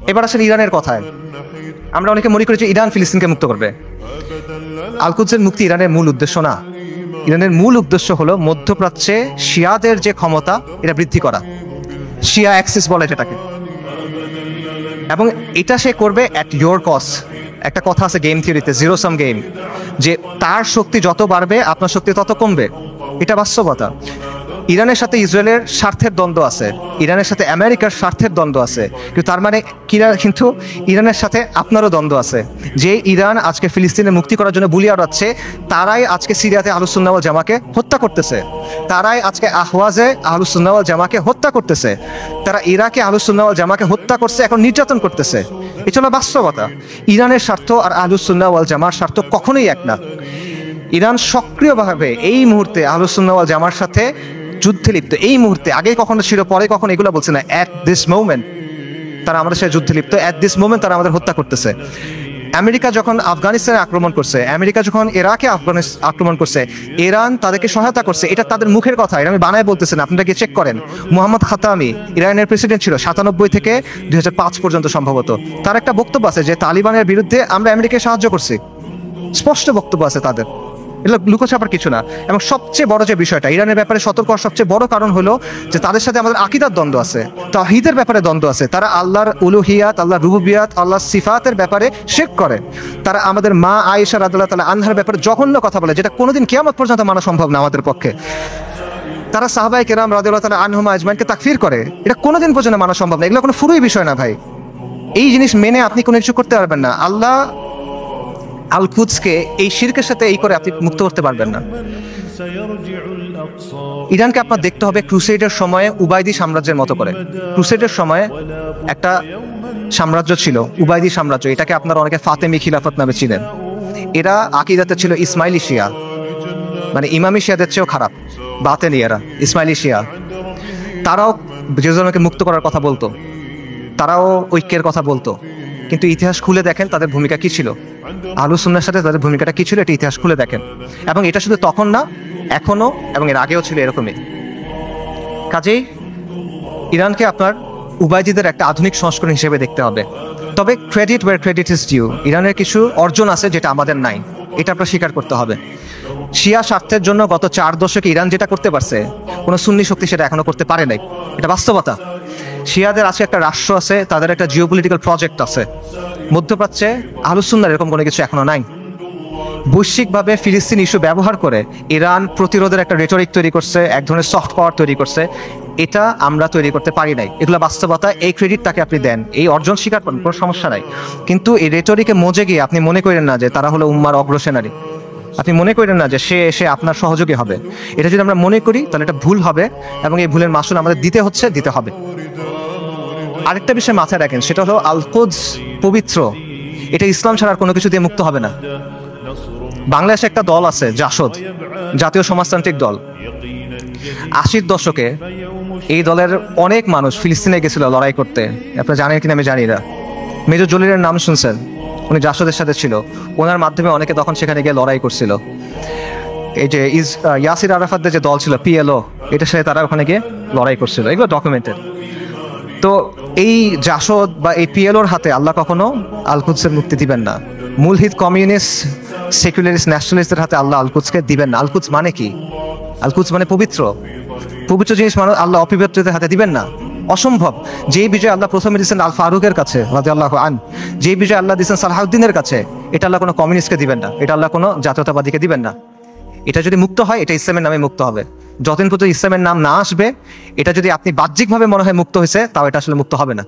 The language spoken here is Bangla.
এবার আসলে ইরানের কথায়। আমরা অনেকে মনে করি যে ইরান ফিলিস্তিনকে মুক্ত করবে। আল কুদসের মুক্তি ইরানের মূল উদ্দেশ্য না। ইরানের মূল উদ্দেশ্য হলো মধ্যপ্রাচ্যে শিয়াদের যে ক্ষমতা এটা বৃদ্ধি করা, শিয়া অ্যাক্সিস বলে যেটাকে, এবং এটা সে করবে অ্যাট ইয়োর কস্ট। একটা কথা আছে গেম থিওরিতে, জিরো সাম গেম, যে তার শক্তি যত বাড়বে আপনার শক্তি তত কমবে। এটা বাস্তবতা। ইরানের সাথে ইসরায়েলের স্বার্থের দ্বন্দ্ব আছে, ইরানের সাথে আমেরিকার স্বার্থের দ্বন্দ্ব আছে, কিন্তু তার মানে কিন্তু ইরানের সাথে আপনারও দ্বন্দ্ব আছে। যে ইরান আজকে ফিলিস্তিনের মুক্তি করার জন্য বুলি আওড়াচ্ছে, তারাই আজকে সিরিয়াতে আহলুস সুন্নাহ ওয়াল জামাকে হত্যা করতেছে, তারাই আজকে আহওয়াজে আহলুস সুন্নাহ ওয়াল জামাকে হত্যা করতেছে, তারা ইরাকে আহলুস সুন্নাহ ওয়াল জামাকে হত্যা করছে, এখন নির্যাতন করতেছে। এটা হলো বাস্তবতা। ইরানের স্বার্থ আর আহলুস সুন্নাহ ওয়াল জামার স্বার্থ কখনোই এক না। ইরান সক্রিয়ভাবে এই মুহূর্তে আহলুস সুন্নাহ ওয়াল জামার সাথে যুদ্ধে লিপ্ত, এই মুহূর্তে। আগে কখনো ছিল, পরে কখনো এগুলো বলছে না। অ্যাট দিস মোমেন্ট তারা আমাদের সাথে যুদ্ধে লিপ্ত, অ্যাট দিস মোমেন্ট তারা আমাদের হত্যা করতেছে। আমেরিকা যখন আফগানিস্তানে আক্রমণ করছে, আমেরিকা যখন ইরাকে আক্রমণ করছে, ইরান তাদেরকে সহায়তা করছে। এটা তাদের মুখের কথা, এটা আমি বানায় বলতেছি না, আপনারা গিয়ে চেক করেন। মোহাম্মদ খাতামি ইরানের প্রেসিডেন্ট ছিল 97 থেকে 2005 পর্যন্ত সম্ভবত। তার একটা বক্তব্য আছে যে তালিবানের বিরুদ্ধে আমরা আমেরিকাকে সাহায্য করছি, স্পষ্ট বক্তব্য আছে তাদের, এগুলো লুকোছাপার কিছু না। এবং সবচেয়ে বড় যে বিষয়টা ইরানের ব্যাপারে সতর্ক হওয়ার সবচেয়ে বড় কারণ হলো যে তাদের সাথে আমাদের আকীদার দ্বন্দ্ব আছে, তাওহীদের ব্যাপারে দ্বন্দ্ব আছে। তারা আল্লাহর উলুহিয়াত, আল্লাহর রুবুবিয়াত, আল্লাহর সিফাতের ব্যাপারে শিরক করে। তারা আমাদের মা আয়েশা রাদিয়াল্লাহু তাআলা আনহার ব্যাপারে জঘন্য কথা বলে, যেটা কোনোদিন কিয়ামত পর্যন্ত মানা সম্ভব না আমাদের পক্ষে। তারা সাহাবায়ে কেরাম রাদিয়াল্লাহু তাআলা আনহুম আজমাইনকে তাকফির করে, এটা কোনোদিন পর্যন্ত মানা সম্ভব না। এগুলো কোনো ফুরুই বিষয় না ভাই। এই জিনিস মেনে আপনি কোনো কিছু করতে পারবেন না। আল্লাহ আল কুদসকে এই শিরকের সাথে এই করে আপনি মুক্ত করতে পারবেন না। ইরানকে আপনার দেখতে হবে ক্রুসেডের সময়ে উবাইদি সাম্রাজ্যের মতো করে। ক্রুসেডের সময়ে একটা সাম্রাজ্য ছিল, উবাইদি সাম্রাজ্য। এটাকে আপনারা অনেকে ফাতেমি খিলাফত নামে চিনেন। এরা আকীদাতে ছিল ইসমাইলি শিয়া, মানে ইমামি শিয়াদের চেয়েও খারাপ, বাতেনি এরা ইসমাইলি শিয়া। তারাও জেরুজালেমকে মুক্ত করার কথা বলতো, তারাও ঐক্যের কথা বলতো, কিন্তু ইতিহাস খুলে দেখেন তাদের ভূমিকা কি ছিল, আহলুস সুন্নাহর সাথে তাদের ভূমিকাটা কি ছিল, এটা ইতিহাস খুলে দেখেন। এবং এটা শুধু তখন না, এখনো এবং এর আগেও ছিল এরকমই। কাজেই ইরানকে আপনার উবাইদিদের একটা আধুনিক সংস্করণ হিসেবে দেখতে হবে। তবে credit where credit is due, ইরানের কিছু অর্জন আছে যেটা আমাদের নাই, এটা আপনার স্বীকার করতে হবে। শিয়া স্বার্থের জন্য গত 4 দশকে ইরান যেটা করতে পারছে, কোনো সুন্নি শক্তি সেটা এখনো করতে পারে নাই, এটা বাস্তবতা। শিয়াদের আছে একটা রাষ্ট্র আছে, তাদের একটা জিওপলিটিক্যাল প্রজেক্ট আছে। মধ্যপ্রাচ্যে আহলুস সুন্নাহর এরকম কোনো কিছু এখনো নাই। বৈশ্বিকভাবে ফিলিস্তিন ইস্যু ব্যবহার করে ইরান প্রতিরোধের একটা রেটরিক তৈরি করছে, এক ধরনের সফট পাওয়ার তৈরি করছে। এটা আমরা তৈরি করতে পারি নাই, এগুলো বাস্তবতা। এই ক্রেডিট তাকে আপনি দেন, এই অর্জন স্বীকার করেন, কোনো সমস্যা নাই। কিন্তু এই রেটরিকে মজে গিয়ে আপনি মনে করেন না যে তারা হলো উম্মার অগ্রসেনারী, আপনি মনে করেন না যে সে এসে আপনার সহযোগী হবে। এটা যদি আমরা মনে করি তাহলে এটা ভুল হবে, এবং এই ভুলের মাসুল আমাদের দিতে হবে। আরেকটা বিষয় মাথায় রাখেন, সেটা হলো আল কুদস পবিত্র, এটা ইসলাম ছাড়া কোনো কিছু দিয়ে মুক্ত হবে না। বাংলাদেশে একটা দল আছে জাসদ, জাতীয় সমাজতান্ত্রিক দল। 80-র দশকে এই দলের অনেক মানুষ ফিলিস্তিনে গেছিল লড়াই করতে। আপনারা জানেন কিনা আমি জানি না। মেজর জলিলের নাম শুনছেন, উনি জাসদের সাথে ছিল, ওনার মাধ্যমে অনেকে তখন সেখানে গিয়ে লড়াই করছিল। এই যে ইয়াসির আরাফাতদের যে দল ছিল পিএলও, এটার সাথে তারা ওখানে গিয়ে লড়াই করছিল, এগুলো ডকুমেন্টেড। তো এই জাসদ বা এই পিএলওর হাতে আল্লাহ কখনো আল কুদসের মুক্তি দিবেন না। মূলহিত কমিউনিস্ট সেকুলারিস্ট ন্যাশনালিস্টদের হাতে আল্লাহ আল কুদসকে দিবেন না। আল কুদস মানে কি? আল কুদস মানে পবিত্র, পবিত্র জিনিস মানুষ আল্লাহ অপবিত্রদের হাতে দিবেন না, অসম্ভব। যেই বিজয় আল্লাহ প্রথমে দিচ্ছেন আল ফারুকের কাছে রাদিয়াল্লাহু আনহু, যেই বিজয় আল্লাহ দিচ্ছেন সালাহউদ্দিনের কাছে, এটা আল্লাহ কোনো কমিউনিস্টকে দিবেন না, এটা আল্লাহ কোনো জাতীয়তাবাদীকে দিবেন না। এটা যদি মুক্ত হয়, এটা ইসলামের নামে মুক্ত হবে। যতদিন পর্যন্ত ইসলামের নাম না আসবে, এটা যদি আপনি বাহ্যিকভাবে মনে হয় মুক্ত হয়েছে, তাও এটা আসলে মুক্ত হবে না।